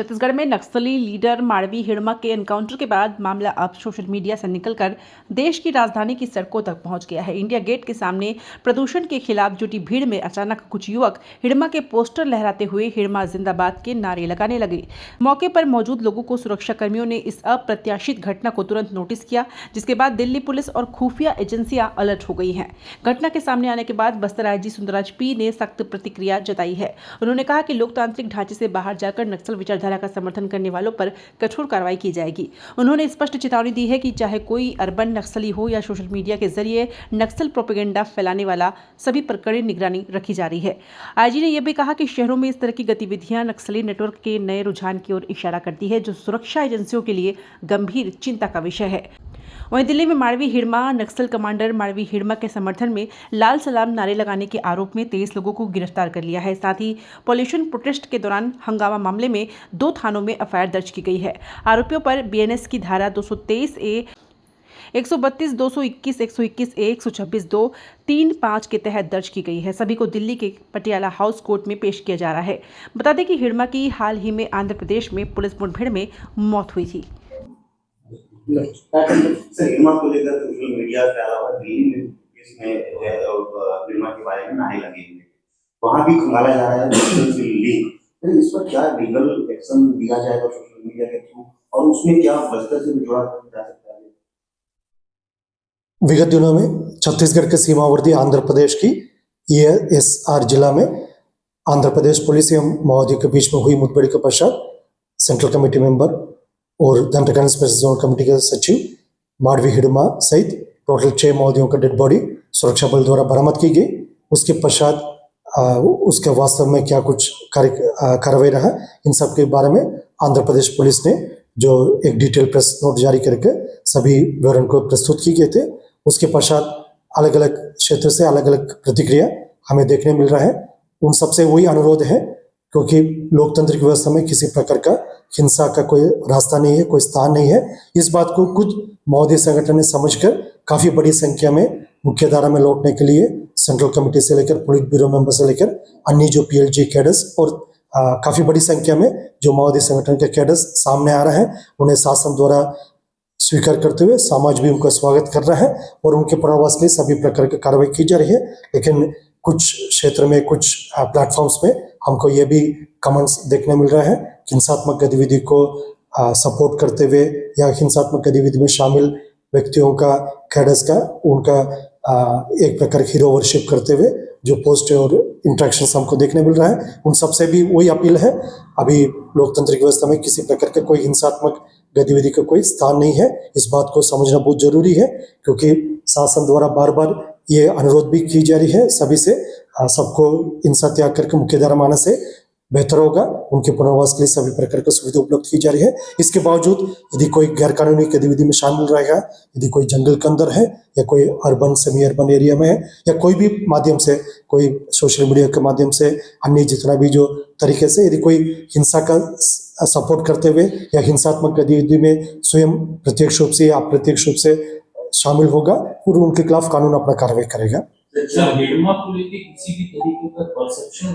छत्तीसगढ़ में नक्सली लीडर माड़वी हिड़मा के एनकाउंटर के बाद मामला अब सोशल मीडिया से निकलकर देश की राजधानी की सड़कों तक पहुंच गया है। इंडिया गेट के सामने प्रदूषण के खिलाफ जुटी भीड़ में अचानक कुछ युवक हिड़मा के पोस्टर लहराते हुए हिड़मा जिंदाबाद के नारे लगाने लगे। मौके पर मौजूद लोगों को सुरक्षा कर्मियों ने इस अप्रत्याशित घटना को तुरंत नोटिस किया, जिसके बाद दिल्ली पुलिस और खुफिया एजेंसियां अलर्ट हो गई हैं। घटना के सामने आने के बाद बस्तर आईजी सुंदरराज पी ने सख्त प्रतिक्रिया जताई है। उन्होंने कहा कि लोकतांत्रिक ढांचे से बाहर जाकर नक्सल विचारधारा का समर्थन करने वालों पर कठोर कार्रवाई की जाएगी। उन्होंने स्पष्ट चेतावनी दी है कि चाहे कोई अर्बन नक्सली हो या सोशल मीडिया के जरिए नक्सल प्रोपेगेंडा फैलाने वाला, सभी पर कड़ी निगरानी रखी जा रही है। आईजी ने यह भी कहा कि शहरों में इस तरह की गतिविधियां नक्सली नेटवर्क के नए रुझान की ओर इशारा करती है, जो सुरक्षा एजेंसियों के लिए गंभीर चिंता का विषय है। वहीं दिल्ली में माड़वी हिड़मा नक्सल कमांडर माड़वी हिड़मा के समर्थन में लाल सलाम नारे लगाने के आरोप में 23 लोगों को गिरफ्तार कर लिया है। साथ ही पॉल्यूशन प्रोटेस्ट के दौरान हंगामा मामले में 2 थानों में एफआईआर दर्ज की गई है। आरोपियों पर बीएनएस की धारा 223A, 132, 221, 121A, 126(2), 3(5) के तहत दर्ज की गई है। सभी को दिल्ली के पटियाला हाउस कोर्ट में पेश किया जा रहा है। बता दें कि हिड़मा की हाल ही में आंध्र प्रदेश में पुलिस मुठभेड़ में मौत हुई थी। सर, हिड़मा को लेकर सोशल मीडिया के अलावा दिल्ली में इसमें हिड़मा के बारे में नारे लगे हुए, वहाँ भी खंगाला जा रहा है नक्सल से लिंक। तो इस पर क्या लीगल एक्शन लिया जाएगा सोशल मीडिया के थ्रू, और उसमें क्या बस्तर से जोड़ा जा सकता है? विगत दिनों में छत्तीसगढ़ के सीमावर्ती आंध्र प्रदेश की ESR जिला में आंध्र प्रदेश पुलिस एवं माओवादियों के बीच में हुई मुठभेड़ के पश्चात सेंट्रल कमेटी मेंबर और दंडकांड स्पेशल जोन कमेटी के सचिव माड़वी हिड़मा सहित टोटल 6 माओवादियों का डेड बॉडी सुरक्षा बल द्वारा बरामद की गई। उसके पश्चात उसके वास्तव में क्या कुछ कार्रवाई रहा, इन सब के बारे में आंध्र प्रदेश पुलिस ने जो एक डिटेल प्रेस नोट जारी करके सभी विवरण को प्रस्तुत किए गए थे। उसके पश्चात अलग अलग क्षेत्र से अलग अलग प्रतिक्रिया हमें देखने मिल रहा है। उन सबसे वही अनुरोध है, क्योंकि लोकतांत्रिक व्यवस्था में किसी प्रकार का हिंसा का कोई रास्ता नहीं है, कोई स्थान नहीं है। इस बात को कुछ माओवादी संगठन ने समझकर काफ़ी बड़ी संख्या में मुख्य धारा में लौटने के लिए सेंट्रल कमेटी से लेकर पोलिट ब्यूरो मेंबर से लेकर अन्य जो PLG कैडर्स और काफ़ी बड़ी संख्या में जो माओवादी संगठन के कैडर्स सामने आ रहे हैं, उन्हें शासन द्वारा स्वीकार करते हुए समाज भी उनका स्वागत कर रहा है और उनके पुनर्वास के लिए सभी प्रकार की कार्रवाई की जा रही है। लेकिन कुछ क्षेत्र में, कुछ प्लेटफॉर्म्स में हमको ये भी कमेंट्स देखने मिल रहा है कि हिंसात्मक गतिविधि को सपोर्ट करते हुए या हिंसात्मक गतिविधि में शामिल व्यक्तियों का, कैडर्स का, उनका एक प्रकार हीरो वर्शिप करते हुए जो पोस्ट और इंट्रैक्शंस हमको देखने मिल रहा है। उन सबसे भी वही अपील है, अभी लोकतांत्रिक व्यवस्था में किसी प्रकार का कोई हिंसात्मक गतिविधि का कोई स्थान नहीं है। इस बात को समझना बहुत जरूरी है, क्योंकि शासन द्वारा बार बार ये अनुरोध भी की जा रही है सभी से, सबको हिंसा त्याग करके मुख्य धारा मानने से बेहतर होगा। उनके पुनर्वास के लिए सभी प्रकार की सुविधा उपलब्ध की जा रही है। इसके बावजूद यदि कोई गैर कानूनी गतिविधि में शामिल रहेगा, यदि कोई जंगल के अंदर है या कोई अर्बन सेमी अर्बन एरिया में है या कोई भी माध्यम से, कोई सोशल मीडिया के माध्यम से, अन्य जितना भी जो तरीके से यदि कोई हिंसा का सपोर्ट करते हुए या हिंसात्मक गतिविधि में स्वयं प्रत्यक्ष रूप से या अप्रत्यक्ष रूप से शामिल होगा, और उनके खिलाफ कानून अपना कार्रवाई करेगा। हिड़मा को लेकर किसी भी तरीके का परसेप्शन